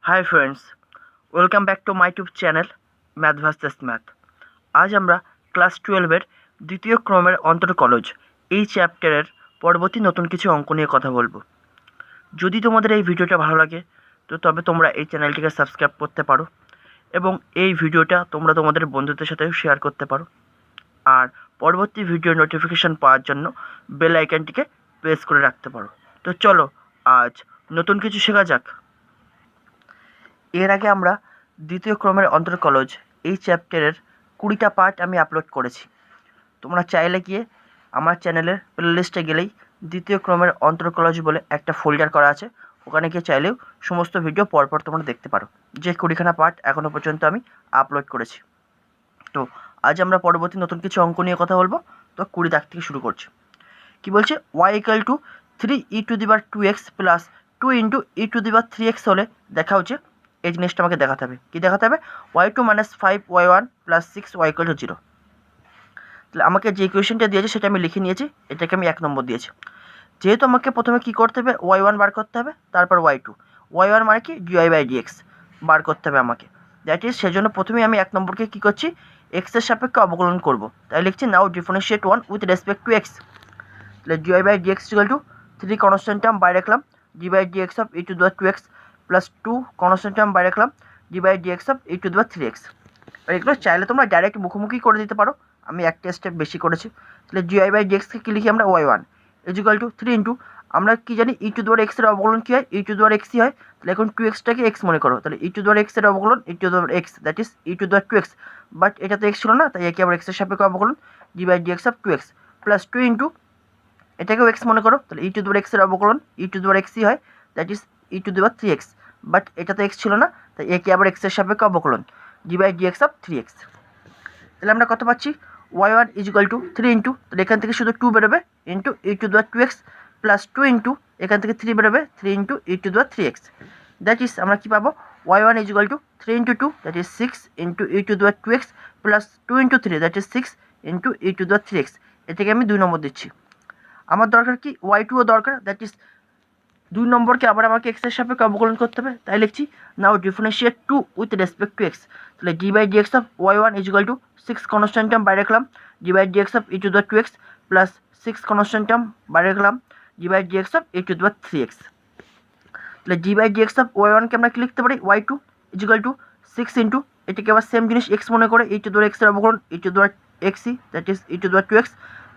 Hi friends, welcome back to my YouTube channel math versus math. আজ আমরা class 12-এর দ্বিতীয় ক্রমের অন্তর্কলজ এই চ্যাপ্টারের পরবর্তী নতুন কিছু অঙ্ক নিয়ে কথা বলবো। যদি তোমাদের এই ভিডিওটা ভালো লাগে তো তবে তোমরা এই চ্যানেলটিকে সাবস্ক্রাইব করতে পারো এবং এই ভিডিওটা তোমরা তোমাদের বন্ধুদের সাথেও শেয়ার করতে পারো। আর পরবর্তী ভিডিওর নোটিফিকেশান পাওয়ার জন্য বেল আইকনটিকে প্রেস করে রাখতে পারো। তো চলো আজ নতুন কিছু শেখা যাক। এর আগে আমরা দ্বিতীয় ক্রমের অন্তর্কলজ এই চ্যাপ্টারের 20টা পার্ট আমি আপলোড করেছি। তোমরা চাইলে গিয়ে আমার চ্যানেলের প্লেলিস্টে গেলেই দ্বিতীয় ক্রমের অন্তর্কলজ বলে একটা ফোল্ডার করা আছে, ওখানে গিয়ে চাইলেও সমস্ত ভিডিও পরপর তোমরা দেখতে পারো, যে 20খানা পার্ট এখনও পর্যন্ত আমি আপলোড করেছি। তো আজ আমরা পরবর্তী নতুন কিছু অঙ্ক নিয়ে কথা বলবো। তো 20 দাগ থেকে শুরু করছি। কি বলছে, y = 3e⁻²x প্লাস 2 × e⁻³ হলে দেখা হচ্ছে এই জিনিসটা আমাকে দেখাতে হবে। কী দেখাতে হবে? y2 - 5y1 + 6y = 0। তাহলে আমাকে যে ইকুয়েশনটা দিয়েছে সেটা আমি লিখে নিয়েছি, এটাকে আমি 1 নম্বর দিয়েছি। যেহেতু আমাকে প্রথমে কী করতে হবে, y1 বার করতে হবে, তারপর y2। y1 মানে কি? dy/dx বার করতে হবে আমাকে। দ্যাট ইজ সেজন্য প্রথমেই আমি 1 নম্বরকে কী করছি, এক্সের সাপেক্ষে অবকলন করব। তাই লিখছি now differentiate 1 with respect to x. তাহলে dy/dx = 3 কনস্ট্যান্ট টার্ম বাইরে রাখলাম, d/dx of e⁻² x plus 2 constant term বাইরে রাখলাম, d/dx অফ e⁻³ x। আর এগুলো চাইলে তোমরা ডাইরেক্ট মুখোমুখি করে দিতে পারো, আমি একটা স্টেপ বেশি করেছি। তাহলে dy/dx-কে কী লিখি আমরা? y1 = 3 আমরা কি জানি e⁻x এর অবকলন কী হয়? e⁻x-ই হয়। তাহলে এখন 2x-টাকে x মনে করো, তাহলে e⁻x এর অবকলন e⁻x, that is e⁻2x। But এটা তো x ছিল না, তাই একে আবার x এর সাপেক্ষে অবকলন d/dx অফ 2x প্লাস 2 এটাকেও x মনে করো, তাহলে e⁻x এর অবকলন e⁻x-ই হয়, দ্যাট ইজ e⁻3x। বাট এটা তো x ছিল না, তাই একে আবার x এর সাপেক্ষে অবকলন d/dx অফ 3x। তাহলে আমরা কত পাচ্ছি? y1 = 3 তাহলে এখান থেকে শুধু 2 বেরোবে ইন্টু e⁻2x প্লাস 2 এখান থেকে 3 বেরোবে 3 × e⁻3x। দ্যাট ইজ আমরা কী পাবো? y1 = 3 × 2 that is 6 × e⁻2x plus 2 × 3 that is 6 × e⁻3x। এটাকে আমি 2 নম্বর দিচ্ছি। আমার দরকার কি? y2ও দরকার, দ্যাট ইজ 2 নম্বরকে আবার আমাকে x এর সাপেক্ষে অবকলন করতে হবে। তাই লিখছি now differentiate 2 with respect to x। তাহলে d/dx of y1 = 6 constant term বাইরে রাখলাম, d/dx of e⁻2x plus 6 constant term বাইরে রাখলাম, d/dx অফ e⁻3x। তাহলে d/dx অফ y1-কে আমরা কি লিখতে পারি? y2 = 6 এটাকে আবার সেম জিনিস x মনে করে e⁻x এর অবকলন e⁻x-ই, দ্যাট ইজ e⁻2x।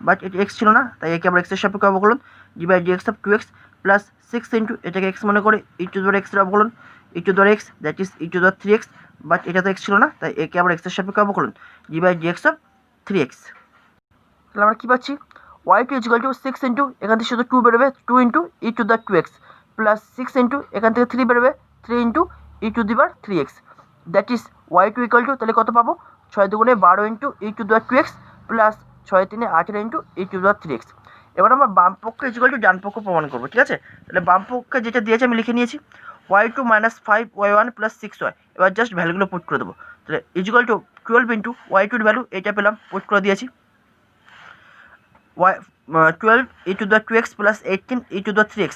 বাট এটা x ছিল না, তাই একে আবার x এর সাপেক্ষে অবকলন d/dx অফ 2x প্লাস 6 এটাকে x মনে করে e⁻x এর অবকলন e⁻x, that is e⁻3x। But এটা তো x ছিল না, তাই একে আবার x এর সাপেক্ষে অবকলন d/dx অফ 3x। তাহলে আমরা কী পাচ্ছি? y2 = 6 এখান থেকে শুধু 2 বেরোবে 2 × e⁻2x প্লাস 6 এখান থেকে 3 বেরোবে 3 × e⁻3x। দ্যাট ইজ y2 = তাহলে কত পাবো? 6 × 2 = 12 e⁻2x প্লাস 6 × 3 = 18 e⁻3x। এবার আমরা বাম পক্ষ = ডান পক্ষ প্রমাণ করবো, ঠিক আছে? তাহলে বাম পক্ষে যেটা দিয়েছে আমি লিখে নিয়েছি y2 - 5y1 + 6y। এবার জাস্ট ভ্যালুগুলো পুট করে দেবো। তাহলে = 12 y2 এর ভ্যালু এটা পেলাম, পুট করে দিয়েছি 12 e⁻2x plus 18 e⁻3x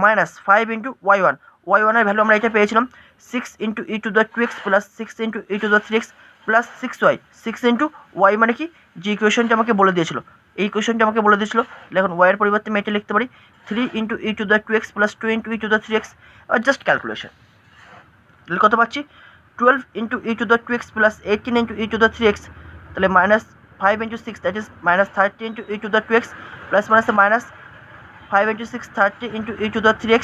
minus 5 × y1। y1-এর value আমরা এটা পেয়েছিলাম 6 × e⁻2x plus 6 × e⁻3x plus 6y। 6 × y মানে কি? যে ইকুয়েশনটা আমাকে বলে দিয়েছিল, এই ইকুয়েশনটা আমাকে বলে দিয়েছিল। এখন y এর পরিবর্তে আমি এটা লিখতে পারি 3 × e⁻2x প্লাস 2 × e⁻3x। আর জাস্ট ক্যালকুলেশন। তাহলে কত পাচ্ছি? 12 × e⁻2x প্লাস 18 × e⁻3x, তাহলে minus 5 × 6 that is minus 30 × e⁻2x plus minus 5 × 6 30 × e⁻3x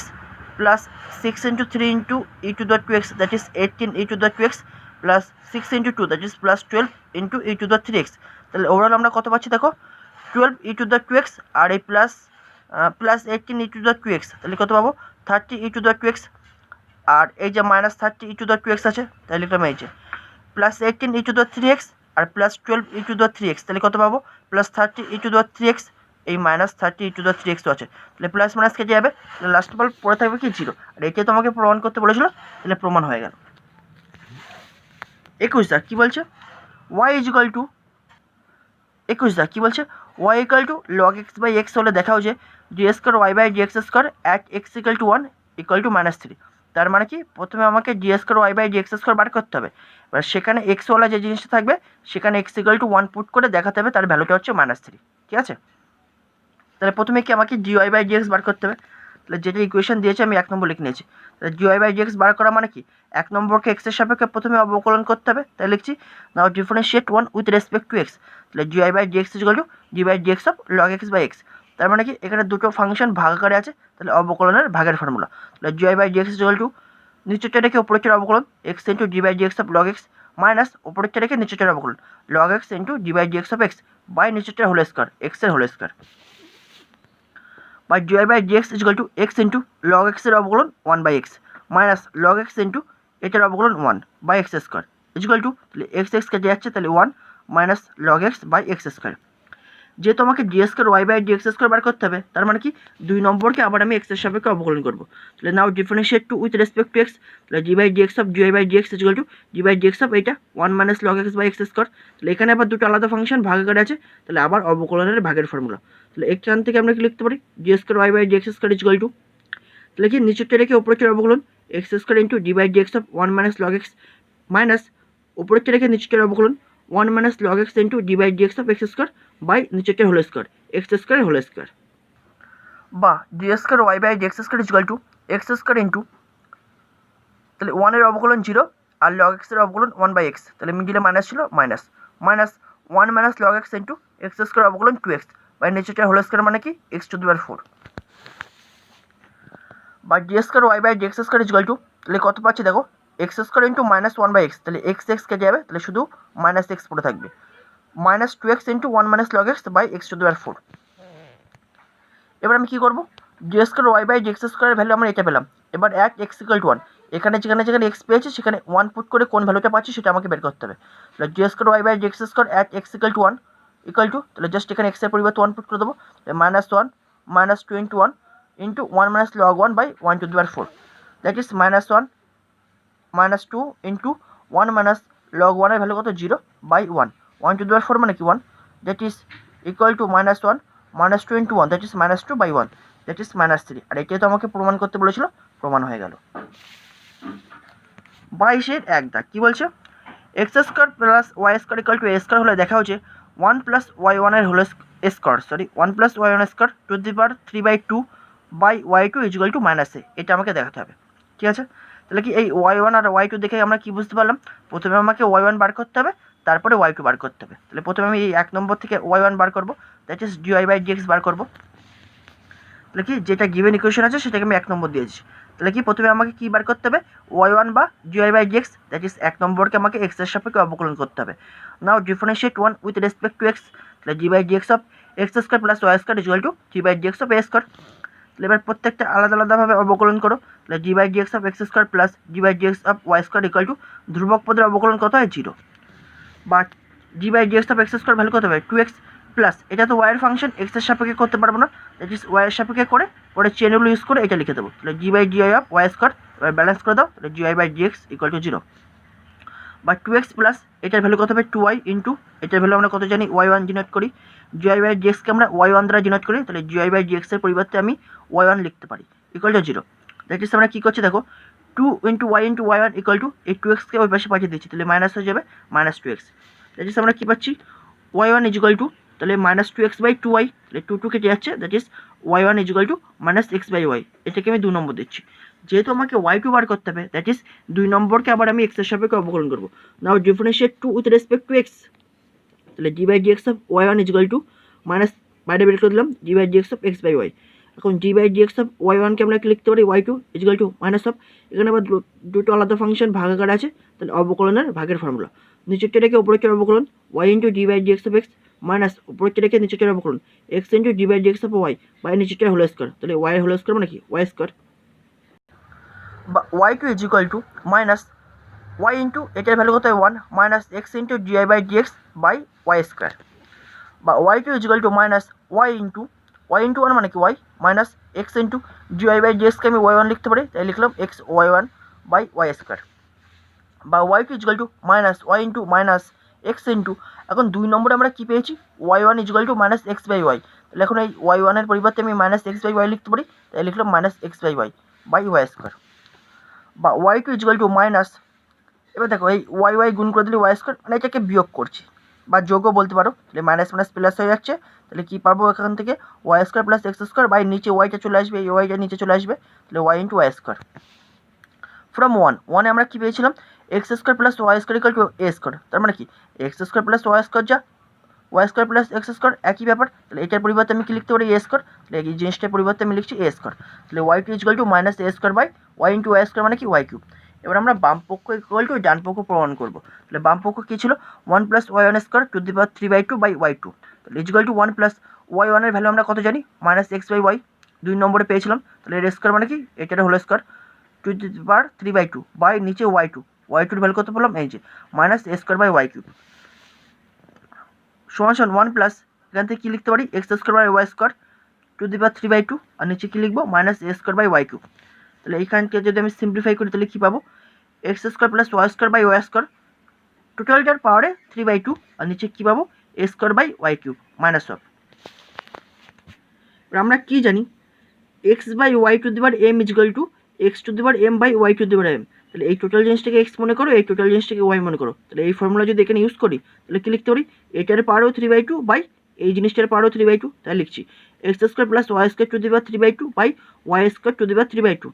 plus 6 × 3 × e⁻2x that is 18 e⁻2x plus 6 × 2 that is plus 12 × e⁻3x। তাহলে ওভারঅল আমরা কত পাচ্ছি দেখো? 12 e⁻2x আর এই প্লাস 18 e⁻2x, তাহলে কত পাবো? 30 e⁻2x। আর এই যে মাইনাস 30 e⁻2x আছে, তাহলে লিখলাম এই যে প্লাস 18 e⁻3x আর প্লাস 12 e⁻3x, তাহলে কত পাবো? প্লাস 30 e⁻3x, এই মাইনাস 30 e⁻3x তো আছে, তাহলে প্লাস মাইনাস কেটে যাবে, তাহলে লাস্ট বল পড়ে থাকবে কি? 0। আর এটাই তোমাকে প্রমাণ করতে বলেছিল, তাহলে প্রমাণ হয়ে গেল। 21 দাগ কী বলছে? y = 21 দাগ কী বলছে? y = log x/x হলে দেখাও যে d² y/dx² at x = 1 = -3। তার মানে কি প্রথমে আমাকে d square y by d x square বার করতে হবে। এবার সেখানে এক্সওয়ালা যে জিনিসটা থাকবে সেখানে এক্স ইকুয়াল টু 1 পুট করে দেখাতে হবে তার ভ্যালুটা হচ্ছে -3। ঠিক আছে, তাহলে প্রথমে কি আমাকে d y by d x বার করতে হবে। তাহলে যেটা ইকুয়েশন দিয়েছে আমি 1 নম্বর লিখে নিয়েছি। তাহলে d y by d x বার করা মানে কি 1 নম্বরকে এক্সের সাপেক্ষে প্রথমে অবকলন করতে হবে। তাই লিখছি now differentiate 1 with respect to x. তাহলে d y by d x equal to d by d x of log x by x. তার মানে কি এখানে দুটো ফাংশন ভাগ আকারে আছে, তাহলে অবকলনের ভাগের ফর্মুলা। তাহলে d y by d x equal to নিচেরটা রেখে উপরেরটার অবকলন x into d by d x of log x minus উপরেরটা রেখে নিচেরটার অবকলন log x into d by d x of x by নিচেরটার হোল স্কোয়ার এক্সের whole square by dy by dx is equal to x into log x এর অবকলন 1 by x minus log x into এটার অবকলন 1 by x square is equal to তাহলে x x কেটে যাচ্ছে, তাহলে 1 minus log x by x square. যেহেতু আমাকে d square y by d x square বার করতে হবে, তার মানে কি 2 নম্বরকে আবার আমি x এর সাপেক্ষে অবকলন করব। তাহলে now differentiate two with respect to x। তাহলে d by d x of d y by d x is equal to d by d x of এটা 1 minus log x by x square. তাহলে এখানে আবার দুটো আলাদা function ভাগ করে আছে, তাহলে আবার অবকলনের ভাগের ফর্মুলা। তাহলে এখান থেকে আমরা কি লিখতে পারি d square y by d x square is equal to তাহলে কি নিচেরটা রেখে উপরেরটার অবকলন x square into d by d x of 1 minus log x minus উপরেরটা রেখে নিচেরটার অবকলন 1 minus log x into d by d x of x square by নিচেরটার whole square x square whole square বা d square y by d x square is equal to x square into তাহলে 1 এর অবকলন 0 আর log x এর অবকলন 1 by x, তাহলে মিডিলে minus ছিল minus minus 1 minus log x into x square অবকলন 2x বাই নিচেরটার হোল স্কয়ার মানে কি x টু দি পাওয়ার 4 বা d square y by d x square is equal to তাহলে কত পাচ্ছি দেখো x square into minus 1 by x, তাহলে এক্স এক্স কেটে যাবে, তাহলে শুধু মাইনাস এক্স পড়ে থাকবে minus 2x into 1 minus log x by x to the power 4। এবার আমি কী করবো d square y by d x স্কয়ারের ভ্যালু আমরা এটা পেলাম। এবার অ্যাট এক্স ইকুয়াল টু 1 এখানে যেখানে যেখানে এক্স পেয়েছি সেখানে 1 পুট করে কোন ভ্যালুটা পাচ্ছি সেটা আমাকে বের করতে হবে। তাহলে d square y by d x square at x equal to 1 equal to তাহলে জাস্ট এখানে এক্সের পরিবর্তে 1 পুট করে দেবো, minus 1 minus 2 into 1 into 1 minus log 1 by 1 to the power 4, that is minus 1 minus 2 into 1 minus log 1 এর value কত 0 by 1 1 to the power 4 মানে কি 1, that is equal to minus 1 minus 2 into 1 that is minus 2 by 1 that is minus 3। আর এটাই তো আমাকে প্রমাণ করতে বলেছিল, প্রমাণ হয়ে গেল। 22-এর 1 দাগ কী বলছে x square plus y square equal to a square হলে দেখা হচ্ছে 1 প্লাস ওয়াই ওয়ানের whole square sorry 1 plus y one square to the power 3/2 by y two is equal to minus a, এটা আমাকে দেখাতে হবে। ঠিক আছে, তাহলে কি এই ওয়াই ওয়ান আর ওয়াই টু দেখে আমরা কি বুঝতে পারলাম প্রথমে আমাকে ওয়াই ওয়ান বার করতে হবে তারপরে ওয়াই টু বার করতে হবে। তাহলে প্রথমে আমি এই 1 নম্বর থেকে ওয়াই ওয়ান বার করবো, that is d y by d x বার করবো। তাহলে কি যেটা গিভেন ইকুয়েশন আছে সেটাকে আমি 1 নম্বর দিয়েছি। তাহলে কি প্রথমে আমাকে কী বার করতে হবে ওয়াই ওয়ান বা d y by d x, that is 1 নম্বরকে আমাকে এক্স এর সাপেক্ষে অবকলন করতে হবে। Now differentiate 1 with respect to x, তাহলে d by d x of x square plus y square is equal to d by d x of a square. তাহলে এবার প্রত্যেকটা আলাদা আলাদাভাবে অবকলন করো। তাহলে d by d x of x square plus d by d x of y square equal to ধ্রুবক পদের অবকলন কত হয় 0 বা d by d x of x square value কত হবে 2x প্লাস এটা তো ওয়াইয়ের ফাংশন এক্সের সাপেক্ষে করতে পারবো না, দ্যাট ইজ ওয়াইয়ের সাপেক্ষে করে পরে চেনগুলো ইউজ করে এটা লিখে দেবো। তাহলে d by d y of y square এবার ব্যালেন্স করে দাও, তাহলে d y by d x equal to 0 বা 2x প্লাস এটার ভ্যালু কত হবে 2y ইন্টু এটার ভ্যালু আমরা কত জানি ওয়াই ওয়ান ডিনোট করি, জি ওয়াই বাই ডি এক্সকে আমরা ওয়াই ওয়ান দ্বারা ডিনোট করি, তাহলে জি ওয়াই বাই ডি এক্সের পরিবর্তে আমি ওয়াই ওয়ান লিখতে পারি ইকুয়াল টু 0। দ্যাট ইজ আমরা কী করছি দেখো 2 into y into y one equal to এই 2xকে ওই পাশে পাঠিয়ে দিচ্ছি, তাহলে মাইনাস হয়ে যাবে মাইনাস 2x। দ্যাট ইজ আমরা কী পাচ্ছি y one is equal to তাহলে মাইনাস 2x বাই 2y, তাহলে 2 কেটে যাচ্ছে, that is y one is equal to minus x by y, এটাকে আমি 2 নম্বর দিচ্ছি। যেহেতু আমাকে ওয়াই টু বার করতে হবে, দ্যাট ইজ 2 নম্বরকে আবার আমি এক্সের সাপেক্ষে অবকলন করবো। Now differentiate 2 with respect to x, তাহলে d by d x of y one is equal to minus বাইরে বের করে দিলাম d by d x of x by y. এখন d by d x of y ওয়ানকে আমরা কি লিখতে পারি y two is equal to minus of এখানে আবার দুটো আলাদা ফাংশন ভাগাকার আছে, তাহলে অবকলনের ভাগের ফর্মুলা নিচেরটা রেখে উপরেরটার অবকলন y into d by d x of x minus উপরেরটা রেখে নিচেরটার অবকলন x into d by d x of y by নিচেরটার হোল স্কোয়ার, তাহলে ওয়াই হোল স্কোয়ার মানে কি ওয়াই স্কোয়ার বা y two is equal to minus y into এটার ভ্যালু কত হয় 1 minus x into d y by d x by y square বা y two is equal to minus y into 1 মানে কি y minus x into d y by d এক্সকে আমি y one লিখতে পারি, তাই লিখলাম x y one by y square বা y two is equal to minus y into minus x into এখন 2 নম্বরে আমরা কী পেয়েছি y one is equal to minus x by y, তাহলে এখন এই ওয়াই ওয়ানের পরিবর্তে আমি মাইনাস এক্স বাই ওয়াই লিখতে পারি, তাই লিখলাম minus x by y by y square বা y two is equal to minus, এবার দেখো এই ওয়াই ওয়াই গুণ করে দিলে ওয়াই স্কোয়ার, মানে এটাকে বিয়োগ করছি বা যোগও বলতে পারো, তাহলে মাইনাস মাইনাস প্লাস হয়ে যাচ্ছে। তাহলে কী পারবো এখান থেকে, y square plus x square by নিচে ওয়াইটা চলে আসবে, এই ওয়াইটা নিচে চলে আসবে, তাহলে y into y square from ওয়ানে আমরা কী পেয়েছিলাম, x square plus y square equal to a square, তার মানে কি x square plus y square যা y square plus x square একই ব্যাপার, তাহলে এটার পরিবর্তে আমি কি লিখতে পারি এ স্কোয়ার, তাহলে এই জিনিসটার পরিবর্তে আমি লিখছি এ স্কোয়ার, তাহলে y two is equal to minus a square by y into y square মানে কি ওয়াই কিউব। এবার আমরা বাম পক্ষ ইকুয়াল টু ডান পক্ষ প্রমাণ করবো, তাহলে বাম পক্ষ কী ছিল, one plus y one square to the power 3/2 by y two, তাহলে is equal to one plus y ওয়ানের ভ্যালু আমরা কত জানি, মাইনাস এক্স বাই ওয়াই 2 নম্বরে পেয়েছিলাম, তাহলে এর স্কোয়ার মানে কি এটার whole square to the power 3/2 by নিচে ওয়াই টুর ভ্যালু কত পেলাম, এই যে minus a square by y cube সমান ওয়ান প্লাস, এখান থেকে কী লিখতে পারি x square by y square to the power 3/2, আর নিচে কী লিখবো minus a square by y cube. তাহলে এইখানকে যদি আমি সিম্পলিফাই করি তাহলে কী পাবো, x square plus y square by y square টোটালটার পাওয়ারে 3/2, আর নিচে কী পাবো a square by y cube minus of. আমরা কী জানি x by y to the power m is equal to x to the power m by y to the power m, তাহলে এই টোটাল জিনিসটাকে এক্স মনে করো, এই টোটাল জিনিসটাকে ওয়াই মনে করো, তাহলে এই ফর্মুলা যদি এখানে ইউজ করি তাহলে কী লিখতে পারি, এটার পাওয়ারও 3/2 বাই এই জিনিসটার পাওয়ারও 3/2, তাহলে লিখছি x square plus y square to the power 3/2 by y square to the power 3/2,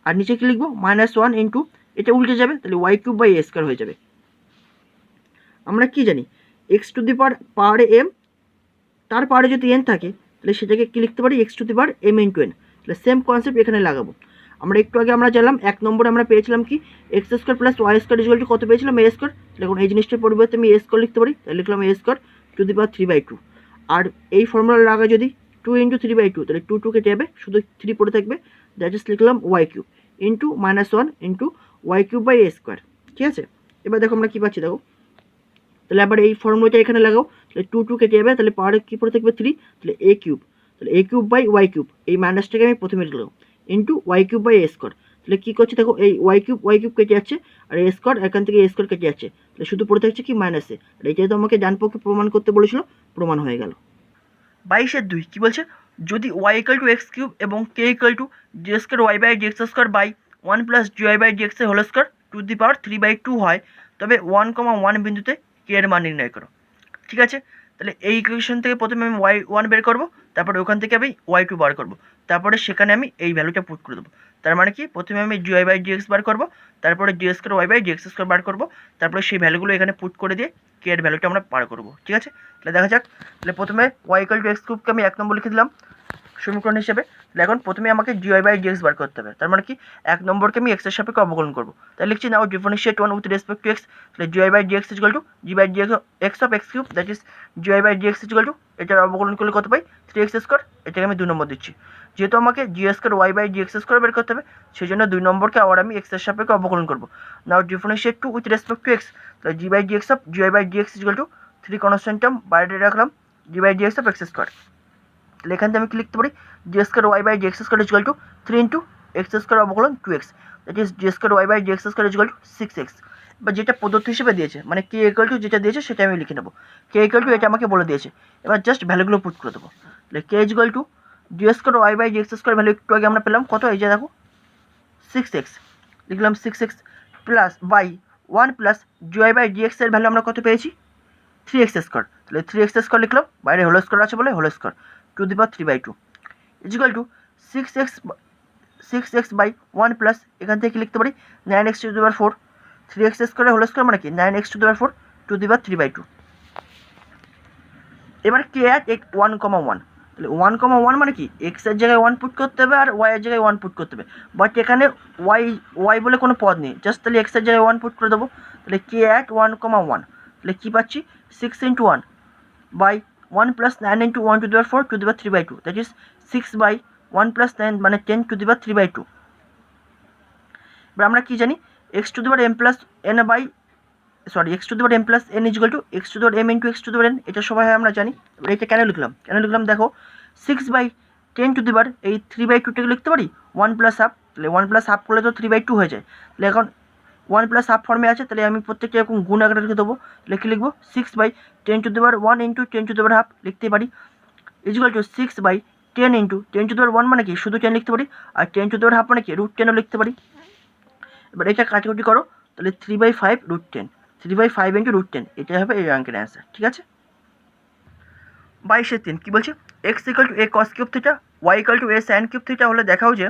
আর নিচে কী লিখবো মাইনাস ওয়ান ইন্টু, এটা উল্টে যাবে তাহলে y cube by a square হয়ে যাবে। আমরা কী জানি এক্স টু দি পাওয়ারে এম, তার পাওয়ারে যদি এন থাকে তাহলে সেটাকে কী লিখতে পারি x to the power m into n, তাহলে সেম কনসেপ্ট এখানে লাগাবো। আমরা একটু আগে আমরা জানলাম 1 নম্বরে আমরা পেয়েছিলাম কি x square plus y square equal to কত পেয়েছিলাম এ স্কোয়ার, দেখুন এই জিনিসটার পরিবর্তে আমি এ স্কোয়ার লিখতে পারি, তাহলে লিখলাম এ স্কোয়ার টু দি পাওয়ার 3/2, আর এই ফর্মুলা লাগা যদি 2 ইন্টু 3/2, তাহলে 2 কেটে যাবে, শুধু 3 পড়ে থাকবে, দ্যাট ইজ লিখলাম y cube into minus one into y cube by a square, ঠিক আছে। এবার দেখো আমরা কী পাচ্ছি দেখো, তাহলে আবার এই ফর্মুলাটা এখানে লাগাও, তাহলে 2 কেটে যাবে, তাহলে পাওয়ারে কী পড়ে থাকবে 3, তাহলে এ কিউব, তাহলে a cube by y cube, এই মাইনাসটাকে আমি প্রথমে লিখলাম into y cube by a square, তাহলে কী করছে দেখো এই ওয়াই কিউব কেটে যাচ্ছে, আর এ স্কোয়ার এখান থেকে এ স্কোয়ার কেটে যাচ্ছে, তাহলে শুধু পড়ে থাকছে কি মাইনাসে, আর এইটাই তো আমাকে ডান পক্ষে প্রমাণ করতে বলেছিল, প্রমাণ হয়ে গেল। 22/2 কী বলছে, যদি y equal to x cube এবং k equal to d square y by d x square by 1 plus G y by d x whole square to the power 3/2 হয়, তবে 1,1 বিন্দুতে কে এর মান নির্ণয় করো। ঠিক আছে, তাহলে এই ইকুয়েশন থেকে প্রথমে আমি ওয়াই ওয়ান বের করবো, তারপরে ওখান থেকে আমি ওয়াই টু বার করবো, তারপরে সেখানে আমি এই ভ্যালুটা পুট করে দেবো। তার মানে কি প্রথমে আমি d y by d x বার করবো, তারপরে d square y by d x square বার করবো, তারপরে সেই ভ্যালুগুলো এখানে পুট করে দিয়ে কে এর ভ্যালুটা আমরা বার করবো। ঠিক আছে, তাহলে দেখা যাক, তাহলে প্রথমে ওয়াই ইকাল টু এক্স কিউবকে আমি 1 নম্বর লিখে দিলাম সমীকরণ হিসেবে, তাহলে এখন প্রথমে আমাকে d y by d x বার করতে হবে, তার মানে কি 1 নম্বরকে আমি এক্সের সাপেক্ষে অবকলন করবো, তাহলে লিখছি now differentiate 1 with respect to x, তাহলে d y by d x equal to d by d x of x cube, that is d y by d x equal to, এটার অবকলন করলে কত পাই 3x স্কোয়ার, এটাকে আমি 2 নম্বর দিচ্ছি, যেহেতু আমাকে d square y by d x square বের করতে হবে, সেই জন্য 2 নম্বরকে আবার আমি এক্সের সাপেক্ষে অবকলন করবো। Now differentiate 2 with respect to x, তাহলে d by d x of d y by d x equal to 3 constant term বাইরে রাখলাম d by d x of x square, তাহলে এখান থেকে আমি কি লিখতে পারি d square y by d x square equal to 3 into x square অবকলন 2x, that is d square y by d x square equal to 6x, বা যেটা প্রদত্ত হিসেবে দিয়েছে, মানে কে ইকুয়াল টু যেটা দিয়েছে সেটা আমি লিখে নেবো, কে ইকুয়াল টু এটা আমাকে বলে দিয়েছে, এবার জাস্ট ভ্যালুগুলো পুট করে দেবো, তাহলে k equal to d square y by d x square value একটু আগে আমরা পেলাম কত, এই যে দেখো 6x, লিখলাম 6x plus by 1 plus G y by d x এর ভ্যালু আমরা কত পেয়েছি 3x স্কোয়ার, তাহলে 3x স্কোয়ার লিখলাম, বাইরে হোল স্কোয়ার আছে বলে whole square to the power 3/2 equal to 6x by 1 plus, এখান থেকে লিখতে পারি 9x to the power 4, 3x square whole square মানে কি 9x to the power 4 to the power 3/2। এবার কে অ্যাট 1,1, তাহলে 1,1 মানে কি এক্স এর জায়গায় 1 পুট করতে হবে আর ওয়াই এর জায়গায় 1 পুট করতে হবে, বাট এখানে ওয়াই বলে কোনো পদ নেই, জাস্ট তাহলে এক্স এর জায়গায় 1 পুট করে দেবো, তাহলে কে অ্যাট 1,1, তাহলে কী পাচ্ছি 6 into 1 by 1 plus 9 into 1 to the power 4 to the power 3/2, that is 6 by 1 plus 9 মানে 10 টু দি পাওয়ার 3/2। এবার আমরা কী জানি x to the power m plus n by x to the power m plus n equal to x to the power m into x to the power n, এটা সবাই আমরা জানি। এবার এটা কেন লিখলাম দেখো 6 বাই 10 টু দি পাওয়ার এই 3/2টাকে লিখতে পারি 1 প্লাস হাফ, তাহলে 1 প্লাস হাফ করলে তো 3/2 হয়ে যায়, তাহলে এখন 1 প্লাস হাফ ফর্মে আছে, তাহলে আমি প্রত্যেকটা এরকম গুণ আকারে লিখে দেবো, লিখে লিখবো 6 by 10 to the power 1 into 10 to the power half লিখতে পারি equal to 6 by 10 into 10 to the power 1 মানে কি শুধু 10 লিখতে পারি, আর 10 টু দি পাওয়ার হাফ মানে কি √10ও লিখতে পারি। এবার এটা কাটাকুটি করো, তাহলে 3/5√10, 3/5 ইন্টু √10, এটাই হবে এই অঙ্কের অ্যান্সার। ঠিক আছে, 22-3 কী বলছে, x equal to a cos cube theta, y equal to a sine cube theta হলে দেখাও যে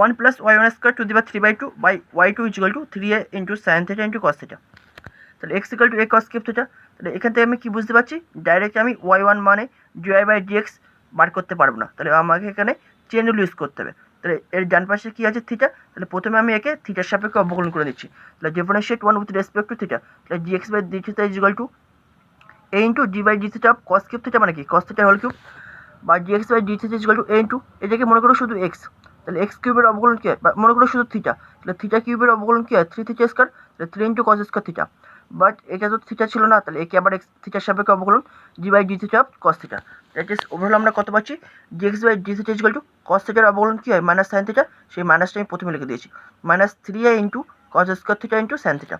1 + y1² 3/2 by y2 equal to 3a into sine theta into cos theta. তাহলে x equal to a cos cube theta, তাহলে এখান থেকে আমি কী বুঝতে পারছি, ডাইরেক্ট আমি y1 মানে dy/dx বার করতে পারবো না, তাহলে আমাকে এখানে চেন রুল ইউজ করতে হবে। তাহলে এর ডান পাশে কী আছে থিটা, তাহলে প্রথমে আমি একে থিটার সাপেক্ষে অবকলন করে দিচ্ছি। তাহলে differentiate 1 with respect to theta, তাহলে dx/d θ equal to a into d/d θ of cos cube theta, মানে কি কস থিটা হোল কিউব, বা dx/d θ equal to a into এটাকে মনে করো শুধু এক্স, তাহলে এক্স কিউবের অবকলন কী হয়, বা মনে করো শুধু থিটা, তাহলে থিটা কিউবের অবকলন কী হয় 3θ², তাহলে 3 into cos square theta. But এটা তো থিটা ছিল না, তাহলে একে আবার এক্স থিটার সাপেক্ষে অবকলন d/d θ of cos theta. That is overall আমরা কত পাচ্ছি, dx/d θ ইকুয়াল টু কস থিটার অবকলন কী হয় মাইনাস সাইন থিটা, সেই মাইনাসটা আমি প্রথমে লিখে দিয়েছি, -3a into cos square theta into sine theta.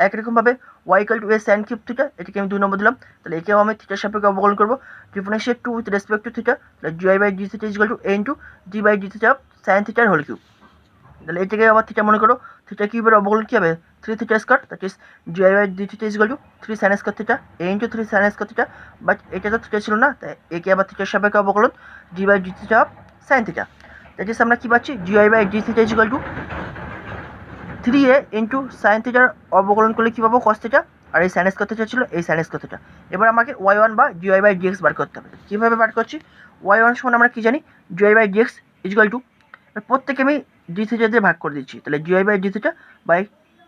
একরকমভাবে y equal to a sine cube theta, এটাকে আমি 2 নম্বর দিলাম, তাহলে একেও আমি থিটার সাপেক্ষে অবকলন করবো, differentiate 2 with respect to theta, তাহলে dy/d θ equal to a into d/d θ of sine থিটার হোল কিউব। তাহলে এটাকে আবার থিটা মনে করো, থিটা কিউবের অবকলন কী হবে 3θ², that is dy/d θ equal to 3 sine square theta a into 3 sine square theta. But এটা তো থিটা ছিল না, তাই একে আবার থিটার সাপেক্ষে অবকলন d/d θ of sine theta. That is আমরা কী পাচ্ছি, dy/d θ equal to 3a into sign থিটার অবকলন করলে কী পাবো কস থিটা, আর এই সাইন স্কোয়ার থিটা ছিল এই সাইন স্কোয়ার থিটা। এবার আমাকে y1 বা dy/dx বার করতে হবে। কীভাবে বার করছি, y1 সমান আমরা কী জানি, dy/dx ইকুয়াল টু প্রত্যেকে আমি d থিটা দিয়ে ভাগ করে দিচ্ছি, তাহলে dy/d θ বাই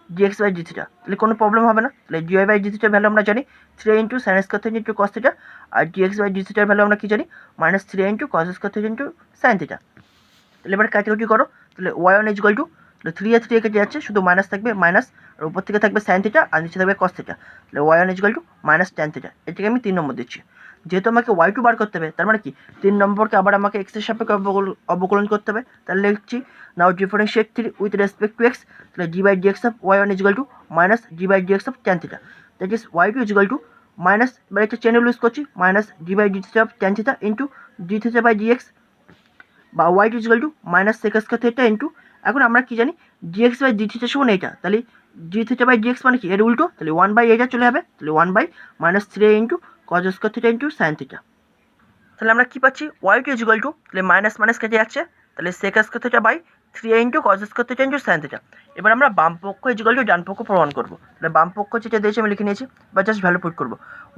dx/d θ, তাহলে কোনো প্রবলেম হবে না। তাহলে dy/d θ ভ্যালু আমরা জানি 3 into sine square theta into cos theta, আর dx/d θ ভ্যালু আমরা কী জানি -3 into cos square theta into sine theta. তাহলে এবার কাটাকুটি করো, তাহলে y1 ইকুয়াল টু, তাহলে 3a 3a কেটে যাচ্ছে, শুধু মাইনাস থাকবে মাইনাস, আর উপর থেকে থাকবে সাইন থিটা আর নিচে থাকবে কস থিটা, তাহলে y1 equal two -tan theta. এটাকে আমি 3 নম্বর দিচ্ছি। যেহেতু আমাকে y2 বার করতে হবে, তার মানে কি 3 নম্বরকে আবার আমাকে x এর সাপেক্ষে অবকলন করতে হবে, তাহলে লিখছি now differentiate 3 with respect to x, তাহলে d/dx of y1 equal to -d/dx of tan theta, that is y2 equal to minus, এবার একটা চেন রুল ইউজ করছি, -d/d θ অফ tan থিটা ইন্টু d θ/dx, বা y2 equal two -sec² theta into, এখন আমরা কি জানি dx/d θ সমান এইটা, তাহলে d θ/dx মানে কি এর উল্টো, তাহলে 1/এইটা চলে যাবে, তাহলে 1/-3a into cos square theta into sine theta. তাহলে আমরা কী পাচ্ছি, y2 ইকুয়াল টু, তাহলে মাইনাস মাইনাস কেটে যাচ্ছে, তাহলে sec² theta by 3a into cos square theta into sine theta. এবার আমরা বাম পক্ষ ইকুয়াল টু ডান পক্ষ প্রমাণ করবো, তাহলে বাম পক্ষ যেটা দিয়েছে আমি লিখে নিয়েছি, বা জাস্ট ভ্যালু পুট করবো।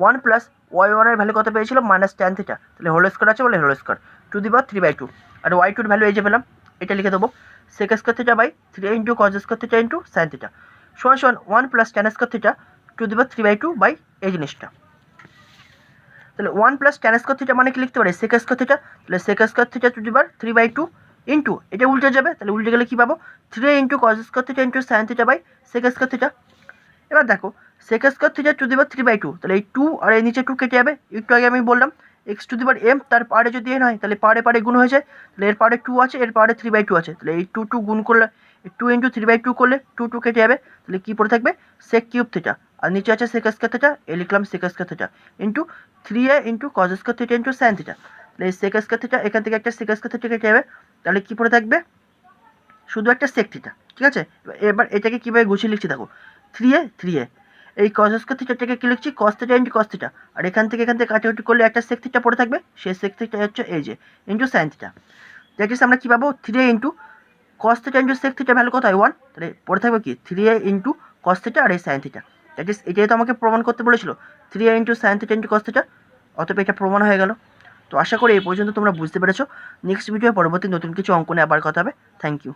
1 প্লাস y1 এর ভ্যালু কত পেয়েছিল -tan থিটা, তাহলে হোল স্কোয়ার আছে বলে whole square to the power 3/2, আর y2 এর ভ্যালু এই যে পেলাম, এটা লিখে দেবো sec² theta by 3a into cos square theta into sine theta সমান 1 plus tan square theta to the power 3/2 by এই জিনিসটা। তাহলে 1 প্লাস tan স্কোয়ার থিটা মানে কি লিখতে পারি sec² থিটা, তাহলে sec² theta to the power 3/2 into, এটা উল্টে যাবে, তাহলে উল্টে গেলে কী পাবো 3 into cos square theta into sine theta by sec² theta. এবার দেখো sec² theta to the power 3/2, তাহলে এই 2 আর এই নিচে 2 কেটে যাবে, একটু আগে আমি বললাম x to the power m, তার পাড়ে যদি n হয় তাহলে পাড়ে গুণ হয়ে যায়, তাহলে এর পাড়ে 2 আছে, এর পাড়ে 3/2 আছে, তাহলে এই 2 গুণ করলে 2 ইন্টু 3/2 করলে 2 কেটে যাবে, তাহলে কী পড়ে থাকবে sec³ থিটা, আর নিচে আছে sec² থিটা, এ লিখলাম sec² theta into 3a into cos square theta into sine theta, তাহলে এই sec² থিটা এখান থেকে একটা sec² থিটা কেটে যাবে, তাহলে কী পড়ে থাকবে শুধু একটা sec থিটা। ঠিক আছে, এবার এটাকে কীভাবে গুছিয়ে লিখছি দেখো 3a এই cos স্কোয়ার থিটাটাকে কী লিখছি cos theta into cos theta, আর এখান থেকে কাটাকুটি করলে একটা sec থিটা পড়ে থাকবে, সেই sec থিটা হচ্ছে এই যে into sine theta. That is আমরা কী পাবো 3a into cos theta into sec theta value কত হয় 1, তাহলে পড়ে থাকবে কি 3a ইন্টু cos থিটা আর এই সাইন থিটা। দ্যাট ইজ এটাই তো আমাকে প্রমাণ করতে বলেছিল 3a into sine theta into cos theta, অতএব এটা প্রমাণ হয়ে গেল। তো আশা করি এই পর্যন্ত তোমরা বুঝতে পেরেছো। নেক্সট ভিডিও পরবর্তী নতুন কিছু অঙ্কনে আবার কথা হবে। Thank you.